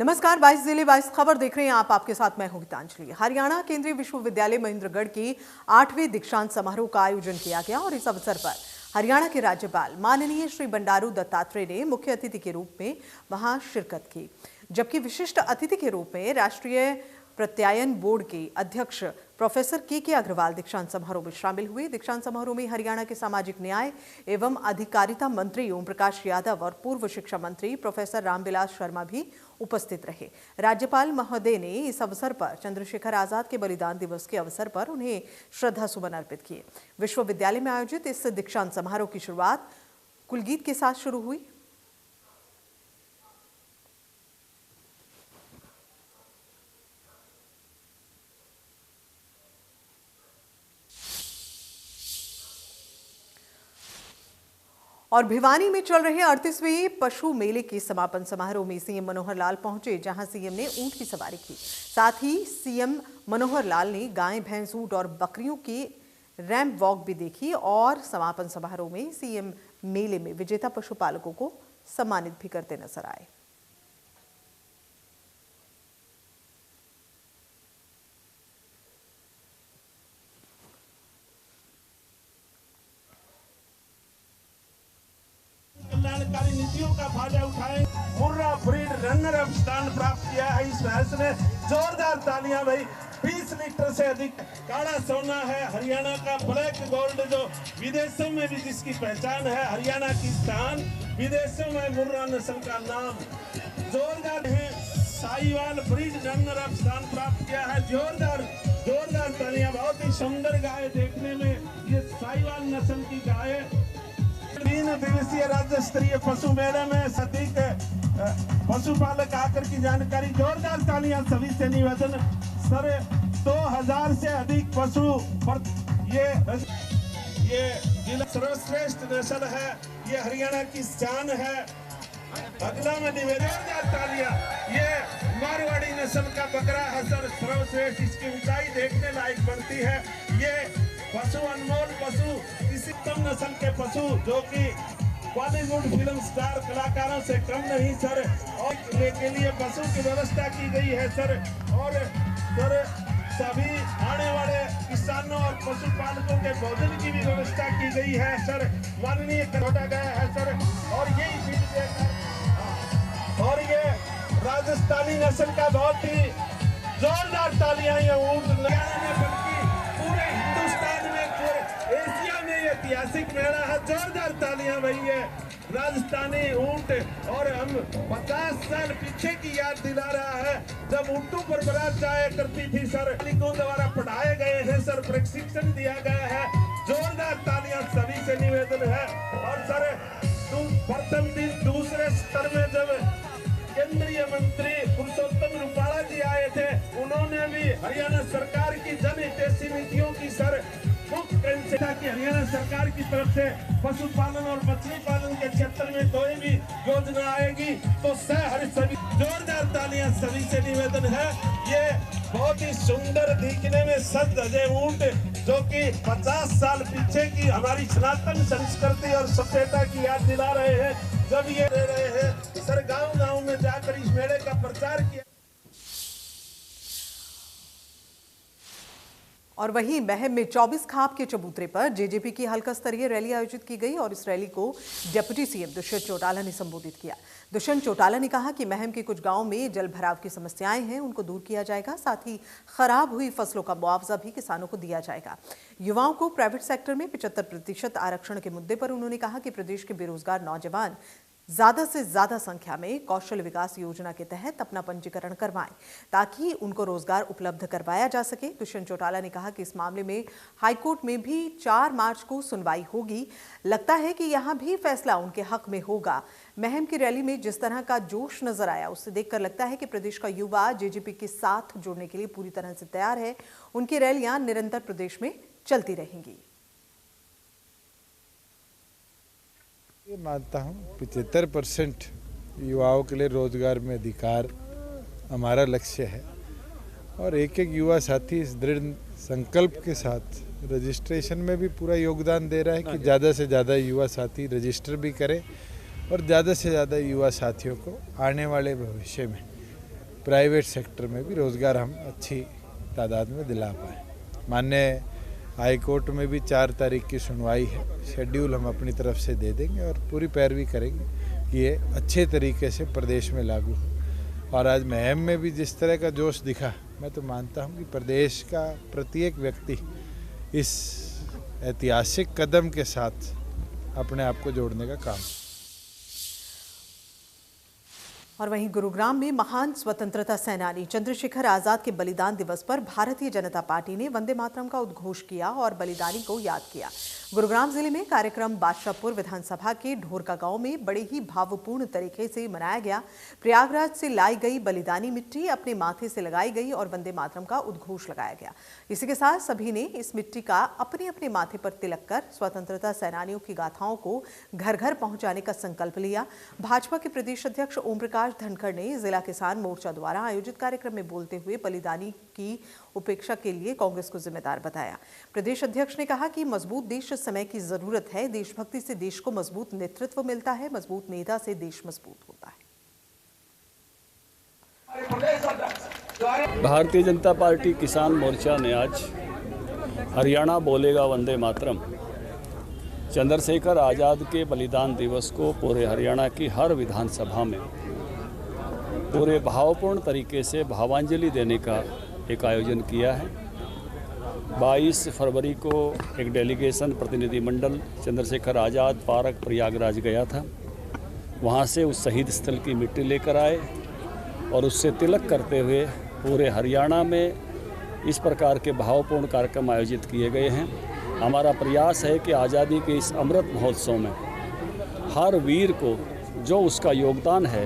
नमस्कार, 22 जिले 22 खबर देख रहे हैं आप। आपके साथ मैं हूं गीतांजलि। हरियाणा केंद्रीय विश्वविद्यालय महेंद्रगढ़ की 8वें दीक्षांत समारोह का आयोजन किया गया और इस अवसर पर हरियाणा के राज्यपाल माननीय श्री बंडारू दत्तात्रेय ने मुख्य अतिथि के रूप में वहां शिरकत की, जबकि विशिष्ट अतिथि के रूप में राष्ट्रीय प्रत्यायन बोर्ड के अध्यक्ष प्रोफेसर के अग्रवाल दीक्षांत समारोह में शामिल हुए। दीक्षांत समारोह में हरियाणा के सामाजिक न्याय एवं अधिकारिता मंत्री ओम प्रकाश यादव और पूर्व शिक्षा मंत्री प्रोफेसर रामविलास शर्मा भी उपस्थित रहे। राज्यपाल महोदय ने इस अवसर पर चंद्रशेखर आजाद के बलिदान दिवस के अवसर पर उन्हें श्रद्धा सुमन अर्पित किए। विश्वविद्यालय में आयोजित इस दीक्षांत समारोह की शुरुआत कुलगीत के साथ शुरू हुई। और भिवानी में चल रहे 38वें पशु मेले के समापन समारोह में सीएम मनोहर लाल पहुंचे, जहां सीएम ने ऊंट की सवारी की। साथ ही सीएम मनोहर लाल ने गाय, भैंस, ऊंट और बकरियों की रैंप वॉक भी देखी और समापन समारोह में सीएम मेले में विजेता पशुपालकों को सम्मानित भी करते नजर आए। कल्याणकारी नीतियों का फायदा उठाएं। मुर्रा ब्रीड रनर अप स्थान प्राप्त किया है इस भैंस ने। जोरदार तालियां भाई। 20 लीटर से अधिक काला सोना है हरियाणा का। ब्लैक गोल्ड जो विदेशों में भी जिसकी पहचान है, हरियाणा की स्थान विदेशों में मुर्रा नस्ल का नाम जोरदार है। साहिवाल ब्रीड रनर अप स्थान प्राप्त किया है। जोरदार तालियां। बहुत ही सुंदर गाय देखने में, ये साहिवाल नस्ल की गाय। 3 दिवसीय राज्य स्तरीय पशु मेले में सटीक पशुपालक आकर की जानकारी। जोरदार तालियां सभी से निवेदन। सर 2000 से अधिक पशु ये जिला सर्वश्रेष्ठ नस्ल है, ये हरियाणा की शान है। अगला में निवेदन। जोरदार तालियां। ये मारवाड़ी नस्ल का बकरा है सर, सर्वश्रेष्ठ। इसकी ऊंचाई देखने लायक बनती है। ये पशु अनमोल पशु, किसी कम नस्ल के पशु जो कि बॉलीवुड फिल्म स्टार कलाकारों से कम नहीं सर। और के लिए पशु की व्यवस्था की गई है सर। और सर सभी आने वाले किसानों और पशुपालकों के भोजन की भी व्यवस्था की गई है सर। माननीय करौटा गया है सर। और यही और ये राजस्थानी नस्ल का बहुत ही जोरदार तालियां ऊंट पूरे हिंदुस्तान में, पूरे एशिया में ऐतिहासिक मेला है। जोरदार तालियां भाई। ये राजस्थानी ऊंट। और हम 50 साल पीछे की याद दिला रहा है, जब ऊंटों पर बारात जाया करती थी सर। सैनिकों द्वारा पढ़ाए गए हैं सर, प्रशिक्षण दिया गया है। जोरदार तालियां सभी से निवेदन है। और सर प्रथम दिन दूसरे स्तर में जब केंद्रीय मंत्री पुरुषोत्तम रूपाला जी आए थे, उन्होंने भी हरियाणा सरकार की जनहितैषी नीतियों की सर कि हरियाणा सरकार की तरफ से पशुपालन और मछली पालन के क्षेत्र में कोई भी योजना आएगी तो हर सभी। जोरदार तालियां सभी से निवेदन है। ये बहुत ही सुंदर दिखने में सज धजे ऊंट, जो कि 50 साल पीछे की हमारी सनातन संस्कृति और सभ्यता की याद दिला रहे हैं। जब ये दे रहे हैं सर, गांव में जाकर इस मेले का प्रचार किया। और वहीं महम में 24 खाप के चबूतरे पर जेजेपी की हल्का स्तरीय रैली आयोजित की गई और इस रैली को डिप्टी सीएम दुष्यंत चौटाला ने संबोधित किया। दुष्यंत चौटाला ने कहा कि महम के कुछ गांवों में जल भराव की समस्याएं हैं, उनको दूर किया जाएगा। साथ ही खराब हुई फसलों का मुआवजा भी किसानों को दिया जाएगा। युवाओं को प्राइवेट सेक्टर में 75% आरक्षण के मुद्दे पर उन्होंने कहा कि प्रदेश के बेरोजगार नौजवान ज्यादा से ज्यादा संख्या में कौशल विकास योजना के तहत अपना पंजीकरण करवाएं, ताकि उनको रोजगार उपलब्ध करवाया जा सके। दुष्यंत चौटाला ने कहा कि इस मामले में हाईकोर्ट में भी 4 मार्च को सुनवाई होगी। लगता है कि यहां भी फैसला उनके हक में होगा। महम की रैली में जिस तरह का जोश नजर आया, उससे देखकर लगता है कि प्रदेश का युवा जेजेपी के साथ जुड़ने के लिए पूरी तरह से तैयार है। उनकी रैलियां निरंतर प्रदेश में चलती रहेंगी। ये मानता हूँ 75% युवाओं के लिए रोजगार में अधिकार हमारा लक्ष्य है। और एक युवा साथी इस दृढ़ संकल्प के साथ रजिस्ट्रेशन में भी पूरा योगदान दे रहा है कि ज़्यादा से ज़्यादा युवा साथी रजिस्टर भी करें और ज़्यादा से ज़्यादा युवा साथियों को आने वाले भविष्य में प्राइवेट सेक्टर में भी रोज़गार हम अच्छी तादाद में दिला पाएँ। माननीय हाई कोर्ट में भी 4 तारीख की सुनवाई है, शेड्यूल हम अपनी तरफ से दे देंगे और पूरी पैरवी करेंगे कि ये अच्छे तरीके से प्रदेश में लागू हो। और आज महम में भी जिस तरह का जोश दिखा, मैं तो मानता हूँ कि प्रदेश का प्रत्येक व्यक्ति इस ऐतिहासिक कदम के साथ अपने आप को जोड़ने का काम। और वहीं गुरुग्राम में महान स्वतंत्रता सेनानी चंद्रशेखर आजाद के बलिदान दिवस पर भारतीय जनता पार्टी ने वंदे मातरम का उद्घोष किया और बलिदानी को याद किया। गुरुग्राम जिले में कार्यक्रम बादशाहपुर विधानसभा के ढोरका गांव में बड़े ही भावपूर्ण तरीके से मनाया गया। प्रयागराज से लाई गई बलिदानी मिट्टी अपने माथे से लगाई गई और वंदे मातरम का उद्घोष लगाया गया। इसी के साथ सभी ने इस मिट्टी का अपने अपने माथे पर तिलक कर स्वतंत्रता सेनानियों की गाथाओं को घर घर पहुंचाने का संकल्प लिया। भाजपा के प्रदेश अध्यक्ष ओम प्रकाश धनखड़ ने जिला किसान मोर्चा द्वारा आयोजित कार्यक्रम में बोलते हुए बलिदानी की उपेक्षा के लिए कांग्रेस को जिम्मेदार बताया। प्रदेश अध्यक्ष ने कहा कि मजबूत देश समय की जरूरत है। देशभक्ति से देश को मजबूत नेतृत्व मिलता है, मजबूत नेता से देश मजबूत होता है। भारतीय जनता पार्टी किसान मोर्चा ने आज हरियाणा बोलेगा वंदे मातरम चंद्रशेखर आज़ाद के बलिदान दिवस को पूरे हरियाणा की हर विधानसभा में पूरे भावपूर्ण तरीके से भावांजलि देने का एक आयोजन किया है। 22 फरवरी को एक डेलीगेशन प्रतिनिधिमंडल चंद्रशेखर आज़ाद पार्क प्रयागराज गया था। वहाँ से उस शहीद स्थल की मिट्टी लेकर आए और उससे तिलक करते हुए पूरे हरियाणा में इस प्रकार के भावपूर्ण कार्यक्रम आयोजित किए गए हैं। हमारा प्रयास है कि आज़ादी के इस अमृत महोत्सव में हर वीर को जो उसका योगदान है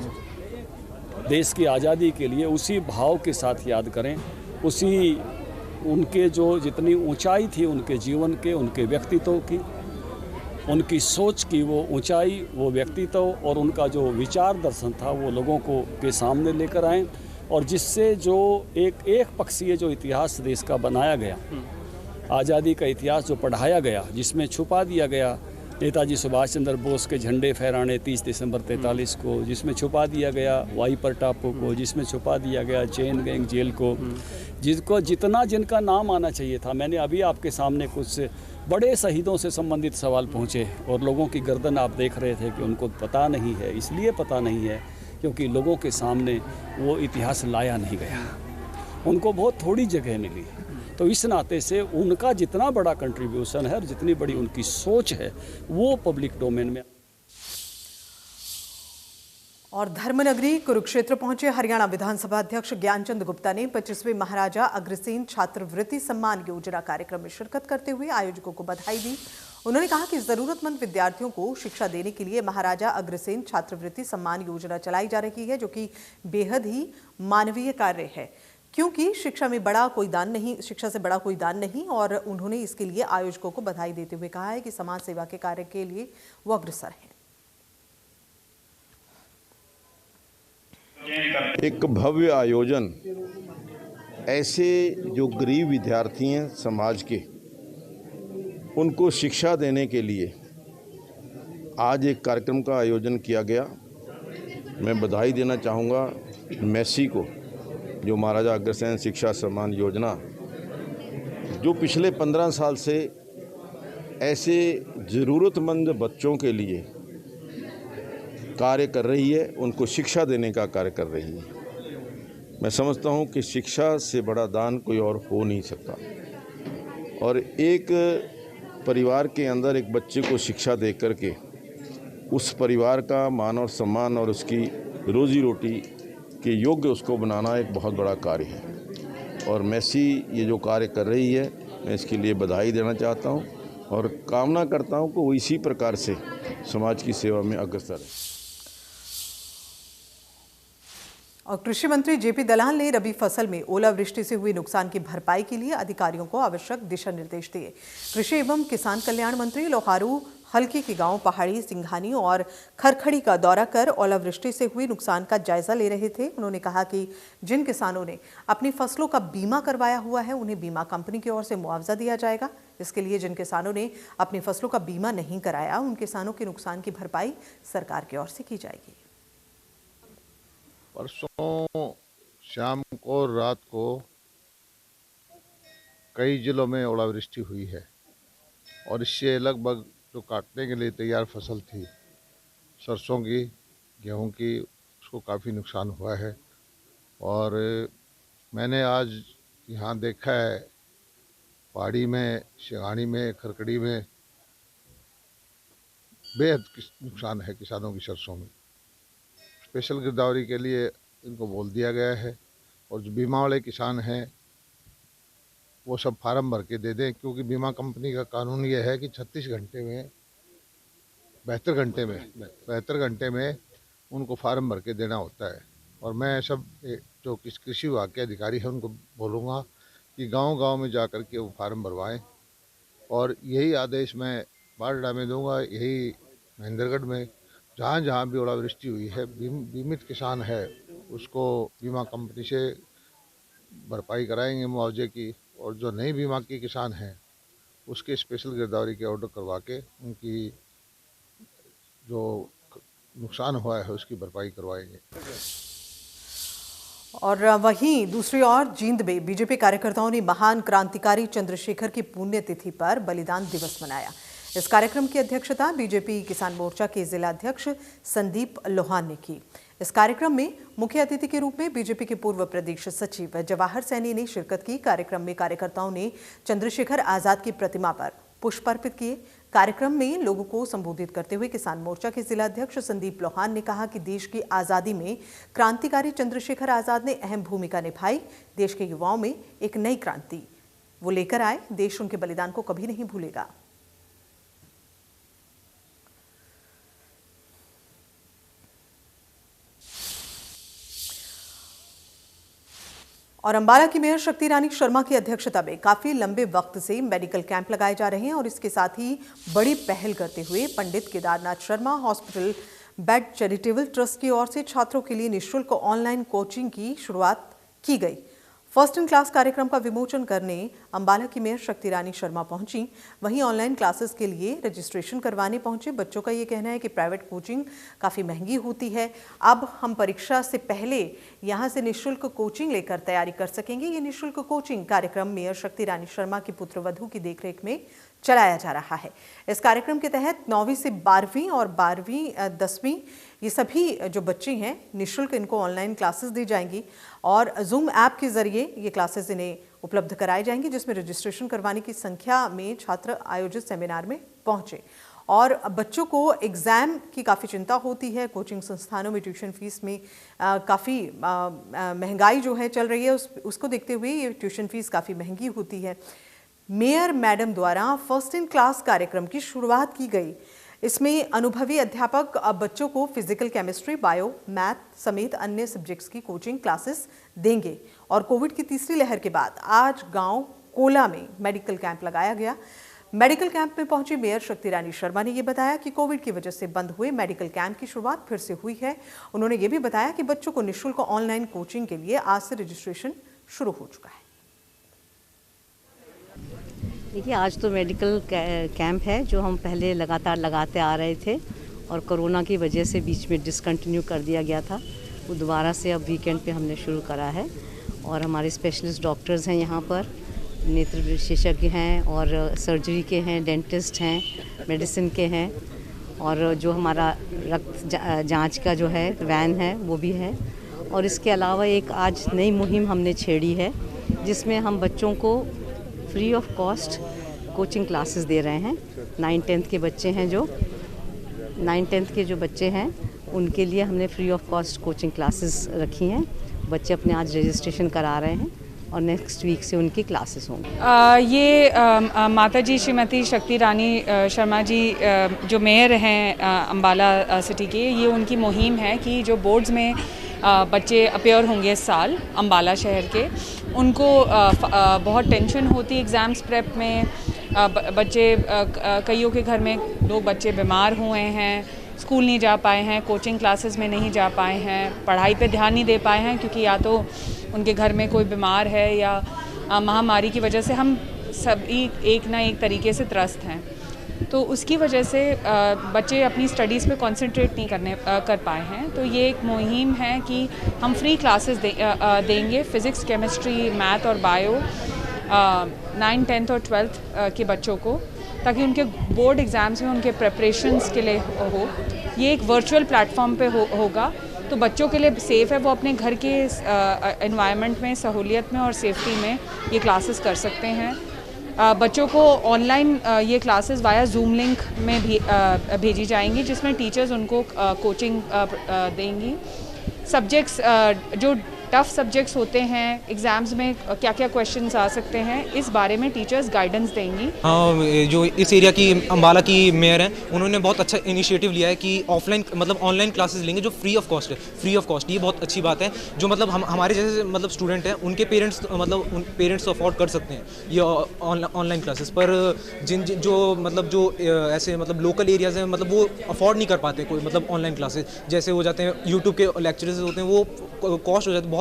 देश की आज़ादी के लिए उसी भाव के साथ याद करें, उसी उनके जो जितनी ऊंचाई थी उनके जीवन के, उनके व्यक्तित्व की, उनकी सोच की वो ऊंचाई, वो व्यक्तित्व और उनका जो विचार दर्शन था वो लोगों को के सामने लेकर आएँ और जिससे जो एक पक्षीय जो इतिहास देश का बनाया गया, आज़ादी का इतिहास जो पढ़ाया गया, जिसमें छुपा दिया गया नेताजी सुभाष चंद्र बोस के झंडे फहराने 30 दिसंबर 43 को, जिसमें छुपा दिया गया वाइपर टापू को, जिसमें छुपा दिया गया चेन गैंग जेल को, जिसको जिनका नाम आना चाहिए था। मैंने अभी आपके सामने कुछ बड़े शहीदों से संबंधित सवाल पहुँचे और लोगों की गर्दन आप देख रहे थे कि उनको पता नहीं है। इसलिए पता नहीं है क्योंकि लोगों के सामने वो इतिहास लाया नहीं गया, उनको बहुत थोड़ी जगह मिली। तो इस नाते से उनका जितना बड़ा कंट्रीब्यूशन है और जितनी बड़ी उनकी सोच है वो पब्लिक डोमेन में। और धर्मनगरी कुरुक्षेत्र पहुंचे हरियाणा विधानसभा अध्यक्ष ज्ञानचंद गुप्ता ने 25वें महाराजा अग्रसेन छात्रवृत्ति सम्मान योजना कार्यक्रम में शिरकत करते हुए आयोजकों को बधाई दी। उन्होंने कहा कि जरूरतमंद विद्यार्थियों को शिक्षा देने के लिए महाराजा अग्रसेन छात्रवृत्ति सम्मान योजना चलाई जा रही है, जो कि बेहद ही मानवीय कार्य है, क्योंकि शिक्षा से बड़ा कोई दान नहीं। और उन्होंने इसके लिए आयोजकों को बधाई देते हुए कहा है कि समाज सेवा के कार्य के लिए वो अग्रसर हैं। एक भव्य आयोजन, ऐसे जो गरीब विद्यार्थी हैं समाज के, उनको शिक्षा देने के लिए आज एक कार्यक्रम का आयोजन किया गया। मैं बधाई देना चाहूँगा मैसी को, जो महाराजा अग्रसेन शिक्षा सम्मान योजना जो पिछले 15 साल से ऐसे ज़रूरतमंद बच्चों के लिए कार्य कर रही है, उनको शिक्षा देने का कार्य कर रही है। मैं समझता हूँ कि शिक्षा से बड़ा दान कोई और हो नहीं सकता। और एक परिवार के अंदर एक बच्चे को शिक्षा दे करके उस परिवार का मान और सम्मान और उसकी रोजी रोटी के योग्य उसको बनाना एक बहुत बड़ा कार्य है। और मैसी ये जो कार्य कर रही है, मैं इसके लिए बधाई देना चाहता हूँ और कामना करता हूँ कि वो इसी प्रकार से समाज की सेवा में अग्रसर है। और कृषि मंत्री जेपी दलाल ने रबी फसल में ओलावृष्टि से हुए नुकसान की भरपाई के लिए अधिकारियों को आवश्यक दिशा निर्देश दिए। कृषि एवं किसान कल्याण मंत्री लोहारू हल्की के गांव पहाड़ी, सिंघानी और खरखड़ी का दौरा कर ओलावृष्टि से हुए नुकसान का जायजा ले रहे थे। उन्होंने कहा कि जिन किसानों ने अपनी फसलों का बीमा करवाया हुआ है, उन्हें बीमा कंपनी की ओर से मुआवजा दिया जाएगा। इसके लिए जिन किसानों ने अपनी फसलों का बीमा नहीं कराया, उन किसानों के नुकसान की भरपाई सरकार की ओर से की जाएगी। परसों शाम को रात को कई जिलों में ओलावृष्टि हुई है और इससे लगभग जो काटने के लिए तैयार फसल थी सरसों की, गेहूं की, उसको काफ़ी नुकसान हुआ है। और मैंने आज यहाँ देखा है पहाड़ी में, सिंघानी में, खरकड़ी में बेहद नुकसान है किसानों की सरसों में। स्पेशल गिरदावरी के लिए इनको बोल दिया गया है और जो बीमा वाले किसान हैं वो सब फार्म भर के दे दें, क्योंकि बीमा कंपनी का कानून ये है कि 36 घंटे में 72 घंटे में उनको फार्म भर के देना होता है। और मैं सब जो कृषि विभाग के अधिकारी हैं उनको बोलूँगा कि गांव-गांव में जाकर के वो फार्म भरवाएं। और यही आदेश मैं बारडा में दूंगा, यही महेंद्रगढ़ में, जहाँ जहाँ भी ओलावृष्टि हुई है, बीमित किसान है उसको बीमा कंपनी से भरपाई कराएंगे मुआवजे की, और जो नहीं बीमा के किसान हैं उसके स्पेशल गिरदावरी के ऑर्डर करवा के उनकी जो नुकसान हुआ है उसकी भरपाई करवाएंगे। और वहीं दूसरी ओर जींद में बीजेपी कार्यकर्ताओं ने महान क्रांतिकारी चंद्रशेखर की पुण्यतिथि पर बलिदान दिवस मनाया। इस कार्यक्रम की अध्यक्षता बीजेपी किसान मोर्चा के जिला अध्यक्ष संदीप लोहान ने की। इस कार्यक्रम में मुख्य अतिथि के रूप में बीजेपी के पूर्व प्रदेश सचिव जवाहर सैनी ने शिरकत की। कार्यक्रम में कार्यकर्ताओं ने चंद्रशेखर आजाद की प्रतिमा पर पुष्प अर्पित किए। कार्यक्रम में लोगों को संबोधित करते हुए किसान मोर्चा के जिला अध्यक्ष संदीप लोहान ने कहा कि देश की आज़ादी में क्रांतिकारी चंद्रशेखर आजाद ने अहम भूमिका निभाई। देश के युवाओं में एक नई क्रांति वो लेकर आए। देश उनके बलिदान को कभी नहीं भूलेगा। और अंबाला की मेयर शक्ति रानी शर्मा की अध्यक्षता में काफी लंबे वक्त से मेडिकल कैंप लगाए जा रहे हैं और इसके साथ ही बड़ी पहल करते हुए Pandit Kedarnath Sharma hospital bed charitable trust की ओर से छात्रों के लिए निःशुल्क ऑनलाइन कोचिंग की शुरुआत की गई। फर्स्ट इन क्लास कार्यक्रम का विमोचन करने अंबाला की मेयर शक्ति रानी शर्मा पहुंची। वहीं ऑनलाइन क्लासेस के लिए रजिस्ट्रेशन करवाने पहुंचे बच्चों का ये कहना है कि प्राइवेट कोचिंग काफ़ी महंगी होती है। अब हम परीक्षा से पहले यहां से निःशुल्क कोचिंग लेकर तैयारी कर सकेंगे। ये निःशुल्क कोचिंग कार्यक्रम मेयर शक्ति रानी शर्मा की पुत्रवधू की देखरेख में चलाया जा रहा है। इस कार्यक्रम के तहत 9वीं से 12वीं और 12वीं 10वीं ये सभी जो बच्चे हैं निःशुल्क इनको ऑनलाइन क्लासेस दी जाएंगी और जूम ऐप के जरिए ये क्लासेस इन्हें उपलब्ध कराई जाएंगी, जिसमें रजिस्ट्रेशन करवाने की संख्या में छात्र आयोजित सेमिनार में पहुंचे। और बच्चों को एग्ज़ाम की काफ़ी चिंता होती है। कोचिंग संस्थानों में ट्यूशन फीस में काफ़ी महंगाई जो है चल रही है, उसको देखते हुए ये ट्यूशन फीस काफ़ी महंगी होती है। मेयर मैडम द्वारा फर्स्ट इन क्लास कार्यक्रम की शुरुआत की गई। इसमें अनुभवी अध्यापक बच्चों को फिजिकल केमिस्ट्री, बायो, मैथ समेत अन्य सब्जेक्ट्स की कोचिंग क्लासेस देंगे। और कोविड की तीसरी लहर के बाद आज गांव कोला में मेडिकल कैंप लगाया गया। मेडिकल कैंप में पहुंची मेयर शक्ति रानी शर्मा ने ये बताया कि कोविड की वजह से बंद हुए मेडिकल कैंप की शुरुआत फिर से हुई है। उन्होंने ये भी बताया कि बच्चों को निःशुल्क ऑनलाइन कोचिंग के लिए आज से रजिस्ट्रेशन शुरू हो चुका है। देखिए, आज तो मेडिकल कैंप है जो हम पहले लगातार लगाते आ रहे थे और कोरोना की वजह से बीच में डिसकंटिन्यू कर दिया गया था। वो दोबारा से अब वीकेंड पे हमने शुरू करा है और हमारे स्पेशलिस्ट डॉक्टर्स हैं यहाँ पर, नेत्र विशेषज्ञ हैं और सर्जरी के हैं, डेंटिस्ट हैं, मेडिसिन के हैं और जो हमारा रक्त जांच का जो है वैन है वो भी है। और इसके अलावा एक आज नई मुहिम हमने छेड़ी है जिसमें हम बच्चों को free of cost coaching classes दे रहे हैं। 9-10th के बच्चे हैं, जो 9-10th के जो बच्चे हैं उनके लिए हमने free of cost coaching classes रखी हैं। बच्चे अपने आज रजिस्ट्रेशन करा रहे हैं और नेक्स्ट वीक से उनकी क्लासेस होंगी। ये माता जी श्रीमती शक्ति रानी शर्मा जी जो मेयर हैं अंबाला सिटी के, ये उनकी मुहिम है कि जो बोर्ड्स में बच्चे अपेयर होंगे इस साल अंबाला शहर के, उनको बहुत टेंशन होती एग्ज़ाम्स प्रेप में। बच्चे कईयों के घर में 2 बच्चे बीमार हुए हैं, स्कूल नहीं जा पाए हैं, कोचिंग क्लासेस में नहीं जा पाए हैं, पढ़ाई पे ध्यान नहीं दे पाए हैं क्योंकि या तो उनके घर में कोई बीमार है या महामारी की वजह से हम सभी एक ना एक तरीके से त्रस्त हैं। तो उसकी वजह से बच्चे अपनी स्टडीज़ पे कंसंट्रेट नहीं कर पाए हैं। तो ये एक मुहिम है कि हम फ्री क्लासेस देंगे फ़िज़िक्स, केमिस्ट्री, मैथ और बायो 9, 10th और 12th के बच्चों को, ताकि उनके बोर्ड एग्ज़ाम्स में उनके प्रिपरेशंस के लिए हो। ये एक वर्चुअल प्लेटफॉर्म पे होगा, तो बच्चों के लिए सेफ़ है, वो अपने घर के एनवायरनमेंट में, सहूलियत में और सेफ्टी में ये क्लासेस कर सकते हैं। बच्चों को ऑनलाइन ये क्लासेस वाया जूम लिंक में भी भेजी जाएंगी, जिसमें टीचर्स उनको कोचिंग देंगी। सब्जेक्ट्स जो टफ़ सब्जेक्ट्स होते हैं एग्ज़ाम्स में, क्या क्या क्वेश्चंस आ सकते हैं, इस बारे में टीचर्स गाइडेंस देंगी। हाँ, जो इस एरिया की अम्बाला की मेयर हैं, उन्होंने बहुत अच्छा इनिशिएटिव लिया है कि ऑफलाइन मतलब ऑनलाइन क्लासेस लेंगे जो फ्री ऑफ कॉस्ट है। फ्री ऑफ कॉस्ट ये बहुत अच्छी बात है। जो मतलब हमारे जैसे मतलब स्टूडेंट हैं, उनके पेरेंट्स मतलब उन पेरेंट्स अफोर्ड कर सकते हैं ये ऑनलाइन क्लासेस, पर जो मतलब जो ऐसे मतलब लोकल एरियाज़ हैं, मतलब वो अफोर्ड नहीं कर पाते कोई मतलब ऑनलाइन क्लासेस। जैसे हो जाते हैं यूट्यूब के लेक्चर्स होते हैं, वो कॉस्ट हो जाते हैं,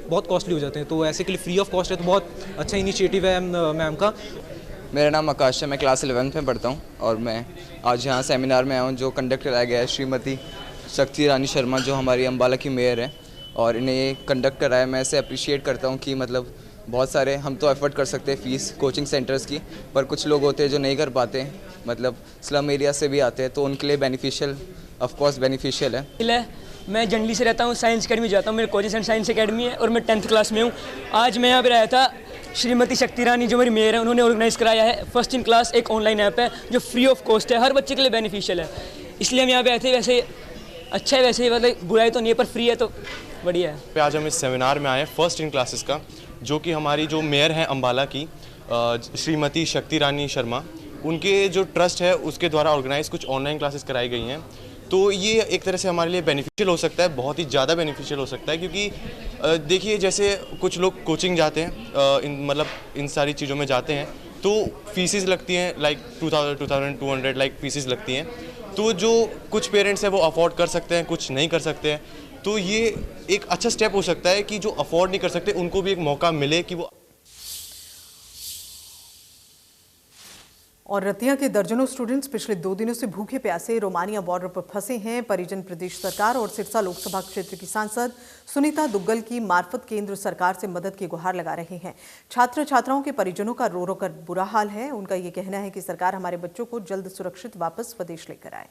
बहुत कॉस्टली हो जाते हैं। तो ऐसे के लिए फ्री ऑफ कॉस्ट है, तो बहुत अच्छा इनिशिएटिव है मैम का। मेरा नाम आकाश है, मैं क्लास 11th में पढ़ता हूँ और मैं आज यहाँ सेमिनार में आया हूँ जो कंडक्ट कराया गया है श्रीमती शक्ति रानी शर्मा, जो हमारी अम्बाला की मेयर है, और इन्हें ये कंडक्ट कराया। मैं इसे अप्रिशिएट करता हूँ कि मतलब बहुत सारे हम तो एफर्ट कर सकते हैं फ़ीस कोचिंग सेंटर्स की, पर कुछ लोग होते हैं जो नहीं कर पाते, मतलब स्लम एरिया से भी आते हैं, तो उनके लिए बेनिफिशियल, ऑफ कोर्स बेनिफिशियल है। मैं जंगली से रहता हूँ, साइंस अकेडमी जाता हूँ, मेरे कोचिंग सेंटर साइंस अकेडमी है और मैं 10th क्लास में हूँ। आज मैं यहाँ पर आया था, श्रीमती शक्ति रानी जो मेरी मेयर है, उन्होंने ऑर्गेनाइज़ कराया है फर्स्ट इन क्लास एक ऑनलाइन ऐप है जो फ्री ऑफ कॉस्ट है, हर बच्चे के लिए बेनिफिशियल है, इसलिए हम यहाँ पे आए थे। वैसे अच्छा है, वैसे मतलब बुराई तो नहीं है, पर फ्री है तो बढ़िया है। आज हम इस सेमिनार में आए हैं फर्स्ट इन क्लासेस का, जो कि हमारी जो मेयर हैं अम्बाला की श्रीमती शक्ति रानी शर्मा, उनके जो ट्रस्ट है उसके द्वारा ऑर्गेनाइज कुछ ऑनलाइन क्लासेस कराई गई हैं। तो ये एक तरह से हमारे लिए बेनिफिशियल हो सकता है, बहुत ही ज़्यादा बेनिफिशियल हो सकता है, क्योंकि देखिए जैसे कुछ लोग कोचिंग जाते हैं, मतलब इन सारी चीज़ों में जाते हैं, तो फीसिस लगती हैं लाइक 2200 लाइक फीसिस लगती हैं। तो जो कुछ पेरेंट्स हैं वो अफोर्ड कर सकते हैं, कुछ नहीं कर सकते हैं। तो ये एक अच्छा स्टेप हो सकता है कि जो अफोर्ड नहीं कर सकते उनको भी एक मौका मिले कि वो। और रतिया के दर्जनों स्टूडेंट्स पिछले 2 दिनों से भूखे प्यासे रोमानिया बॉर्डर पर फंसे हैं। परिजन प्रदेश सरकार और सिरसा लोकसभा क्षेत्र की सांसद सुनीता दुग्गल की मार्फत केंद्र सरकार से मदद की गुहार लगा रहे हैं। छात्र छात्राओं के परिजनों का रो रो कर बुरा हाल है। उनका ये कहना है कि सरकार हमारे बच्चों को जल्द सुरक्षित वापस स्वदेश लेकर आए।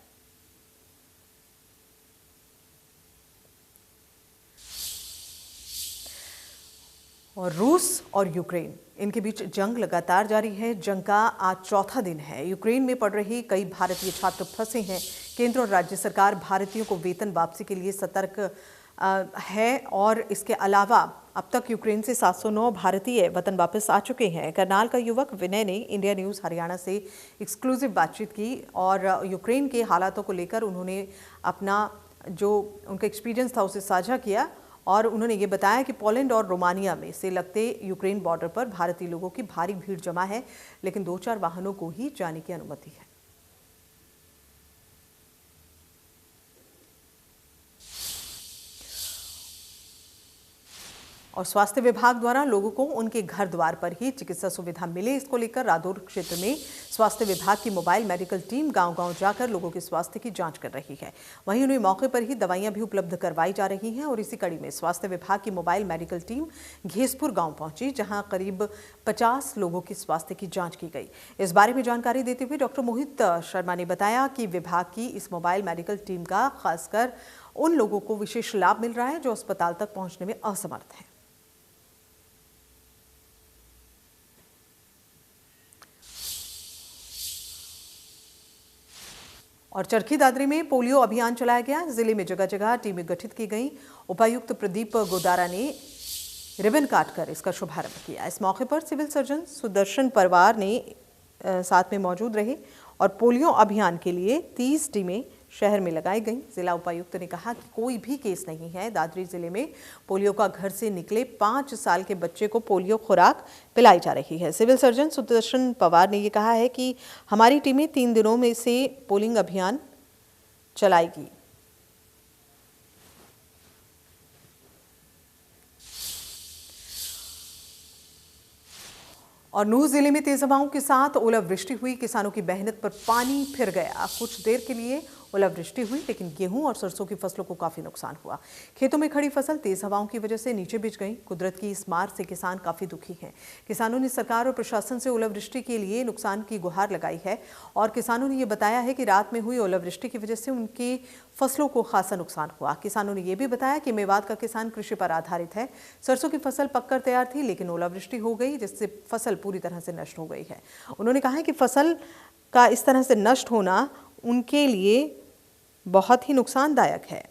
और रूस और यूक्रेन, इनके बीच जंग लगातार जारी है। जंग का आज चौथा दिन है। यूक्रेन में पढ़ रहे कई भारतीय छात्र फंसे हैं। केंद्र और राज्य सरकार भारतीयों को वेतन वापसी के लिए सतर्क है और इसके अलावा अब तक यूक्रेन से 709 भारतीय वतन वापस आ चुके हैं। करनाल का युवक विनय ने इंडिया न्यूज़ हरियाणा से एक्सक्लूसिव बातचीत की और यूक्रेन के हालातों को लेकर उन्होंने अपना जो उनका एक्सपीरियंस था उसे साझा किया। और उन्होंने ये बताया कि पोलैंड और रोमानिया में से लगते यूक्रेन बॉर्डर पर भारतीय लोगों की भारी भीड़ जमा है, लेकिन 2-4 वाहनों को ही जाने की अनुमति है। और स्वास्थ्य विभाग द्वारा लोगों को उनके घर द्वार पर ही चिकित्सा सुविधा मिले, इसको लेकर रादौर क्षेत्र में स्वास्थ्य विभाग की मोबाइल मेडिकल टीम गांव-गांव जाकर लोगों के स्वास्थ्य की जांच कर रही है। वहीं उन्हें मौके पर ही दवाइयां भी उपलब्ध करवाई जा रही हैं। और इसी कड़ी में स्वास्थ्य विभाग की मोबाइल मेडिकल टीम घेसपुर गाँव पहुंची, जहाँ करीब 50 लोगों के स्वास्थ्य की जाँच की गई। इस बारे में जानकारी देते हुए डॉक्टर मोहित शर्मा ने बताया कि विभाग की इस मोबाइल मेडिकल टीम का खासकर उन लोगों को विशेष लाभ मिल रहा है जो अस्पताल तक पहुंचने में असमर्थ हैं। और चरखी दादरी में पोलियो अभियान चलाया गया। जिले में जगह जगह टीमें गठित की गई। उपायुक्त प्रदीप गोदारा ने रिबन काटकर इसका शुभारंभ किया। इस मौके पर सिविल सर्जन सुदर्शन परवार ने साथ में मौजूद रहे और पोलियो अभियान के लिए 30 टीमें शहर में लगाई गई। जिला उपायुक्त ने कहा कि कोई भी केस नहीं है। दादरी जिले में पोलियो का घर से निकले 5 साल के बच्चे को पोलियो खुराक पिलाई जा रही है। सिविल सर्जन सुदर्शन पवार ने ये कहा है कि हमारी टीमें 3 दिनों में से पोलिंग अभियान चलाएगी। और नूह जिले में तेज हवाओं के साथ ओलावृष्टि हुई। किसानों की मेहनत पर पानी फिर गया। कुछ देर के लिए ओलावृष्टि हुई, लेकिन गेहूं और सरसों की फसलों को काफी नुकसान हुआ। खेतों में खड़ी फसल तेज हवाओं की वजह से नीचे बिछ गई। कुदरत की इस मार से किसान काफी दुखी हैं। किसानों ने सरकार और प्रशासन से ओलावृष्टि के लिए नुकसान की गुहार लगाई है और किसानों ने यह बताया है कि रात में हुई ओलावृष्टि की वजह से उनकी फसलों को खासा नुकसान हुआ। किसानों ने यह भी बताया कि मेवात का किसान कृषि पर आधारित है। सरसों की फसल पककर तैयार थी, लेकिन ओलावृष्टि हो गई जिससे फसल पूरी तरह से नष्ट हो गई है। उन्होंने कहा कि फसल का इस तरह से नष्ट होना उनके लिए बहुत ही नुकसानदायक है।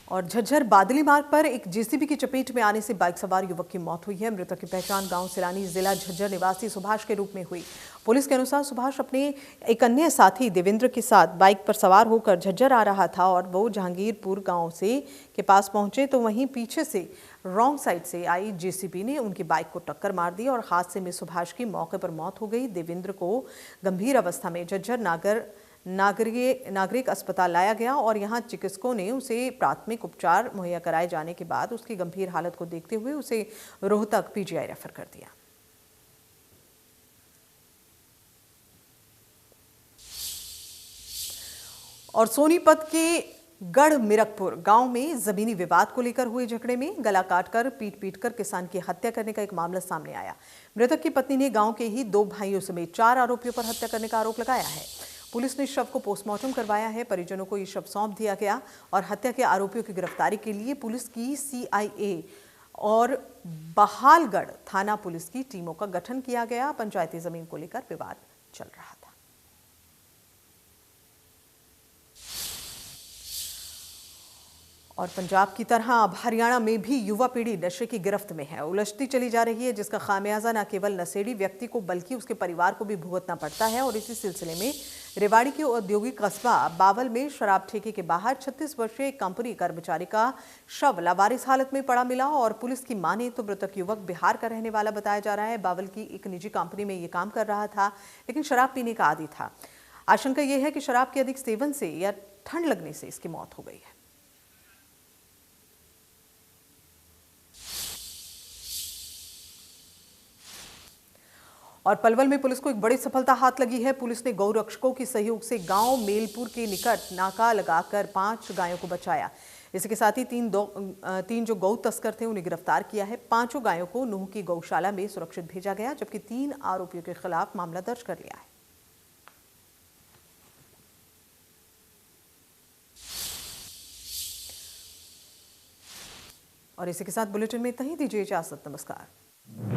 और झज्जर बादली मार्ग पर एक जेसीबी की चपेट में आने से बाइक सवार युवक की मौत हुई है। मृतक की पहचान गांव सिरानी, जिला झज्जर निवासी सुभाष के रूप में हुई। पुलिस के अनुसार सुभाष अपने एक अन्य साथी देवेंद्र के साथ बाइक पर सवार होकर झज्जर आ रहा था और वो जहांगीरपुर गांव के पास पहुंचे तो वहीं पीछे से रॉन्ग साइड से आई जेसीबी ने उनकी बाइक को टक्कर मार दी और हादसे में सुभाष की मौके पर मौत हो गई। देवेंद्र को गंभीर अवस्था में झज्जर नागरिक अस्पताल लाया गया और यहां चिकित्सकों ने उसे प्राथमिक उपचार मुहैया कराए जाने के बाद उसकी गंभीर हालत को देखते हुए उसे रोहतक पीजीआई रेफर कर दिया। और सोनीपत के गढ़ मिरकपुर गांव में जमीनी विवाद को लेकर हुए झगड़े में गला काटकर पीट कर किसान की हत्या करने का एक मामला सामने आया। मृतक की पत्नी ने गांव के ही 2 भाइयों समेत 4 आरोपियों पर हत्या करने का आरोप लगाया है। पुलिस ने शव को पोस्टमार्टम करवाया है। परिजनों को ये शव सौंप दिया गया और हत्या के आरोपियों की गिरफ्तारी के लिए पुलिस की सीआईए और बहालगढ़ थाना पुलिस की टीमों का गठन किया गया। पंचायती जमीन को लेकर विवाद चल रहा था। और पंजाब की तरह अब हरियाणा में भी युवा पीढ़ी नशे की गिरफ्त में है, उलझती चली जा रही है, जिसका खामियाजा न केवल नशेड़ी व्यक्ति को बल्कि उसके परिवार को भी भुगतना पड़ता है। और इसी सिलसिले में रेवाड़ी के औद्योगिक कस्बा बावल में शराब ठेके के बाहर 36 वर्षीय कंपनी कर्मचारी का शव लावारिस हालत में पड़ा मिला और पुलिस की माने तो मृतक युवक बिहार का रहने वाला बताया जा रहा है। बावल की एक निजी कंपनी में ये काम कर रहा था, लेकिन शराब पीने का आदी था। आशंका यह है कि शराब के अधिक सेवन से या ठंड लगने से इसकी मौत हो गई है। और पलवल में पुलिस को एक बड़ी सफलता हाथ लगी है। पुलिस ने गौ रक्षकों के सहयोग से गांव मेलपुर के निकट नाका लगाकर 5 गायों को बचाया। इसके साथ ही तीन जो गौ तस्कर थे उन्हें गिरफ्तार किया है। 5 गायों को नूह की गौशाला में सुरक्षित भेजा गया, जबकि 3 आरोपियों के खिलाफ मामला दर्ज कर लिया है। और इसी के साथ बुलेटिन में इतना ही। दीजिए इजाजत। नमस्कार।